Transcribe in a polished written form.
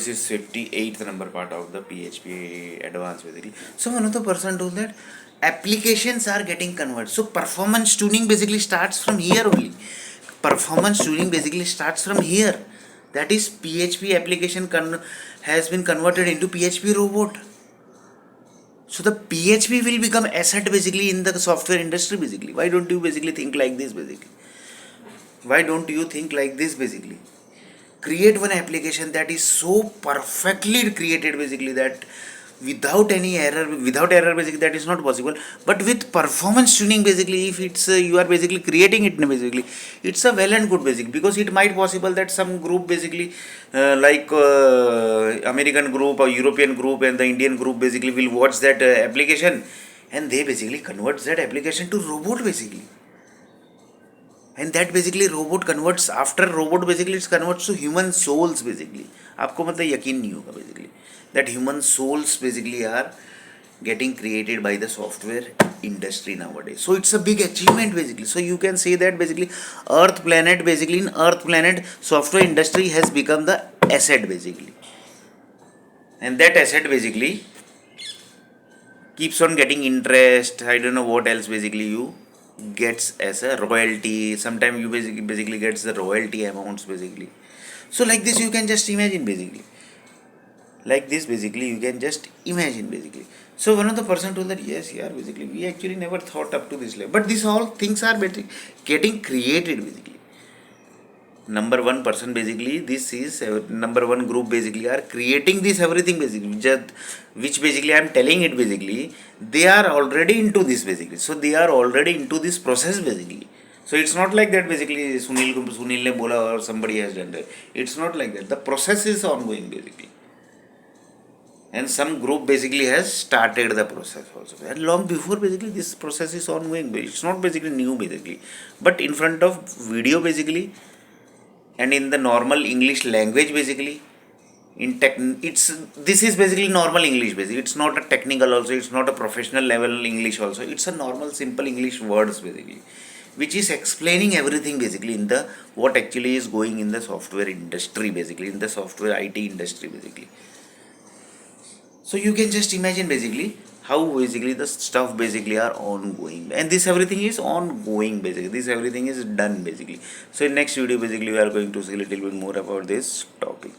This is 58th number part of the PHP advanced basically. So one of the person told that applications are getting converted. So performance tuning basically starts from here only. Performance tuning basically starts from here. That is PHP application has been converted into PHP robot. So the PHP will become asset basically in the software industry basically. Why don't you basically think like this basically? Why don't you think like this basically? Create one application that is so perfectly created basically that without error basically that is not possible, but with performance tuning basically if it's you are basically creating it basically it's a well and good basically, because it might possible that some group basically American group or European group and the Indian group basically will watch that application, and they basically convert that application to robot basically, and that basically robot converts, after robot basically it converts to human souls basically. आपको मतलब यकीन नहीं होगा basically that human souls basically are getting created by the software industry nowadays. So it's a big achievement basically. So you can say that basically Earth planet basically, in Earth planet software industry has become the asset basically, and that asset basically keeps on getting interest. I don't know what else basically you gets as a royalty. Sometimes you basically gets the royalty amounts basically. So like this you can just imagine basically. Like this basically you can just imagine basically. So one of the person told that yes, yeah, basically we actually never thought up to this level. But these all things are getting created basically. Number one person basically, this is number one group basically are creating this everything basically, just which basically I am telling it basically, they are already into this basically, so they are already into this process basically. So it's not like that basically Sunil ne bola or somebody has done that. It's not like that. The process is ongoing basically, and some group basically has started the process also, and long before basically this process is ongoing. It's not basically new basically, but in front of video basically and in the normal English language basically, in tech, it's this is basically normal English basically. It's not a technical also, it's not a professional level English also, it's a normal simple English words basically, which is explaining everything basically in the what actually is going in the software industry basically, in the software IT industry basically. So you can just imagine basically how basically the stuff basically are ongoing, and this everything is ongoing basically, this everything is done basically. So in next video basically we are going to see a little bit more about this topic.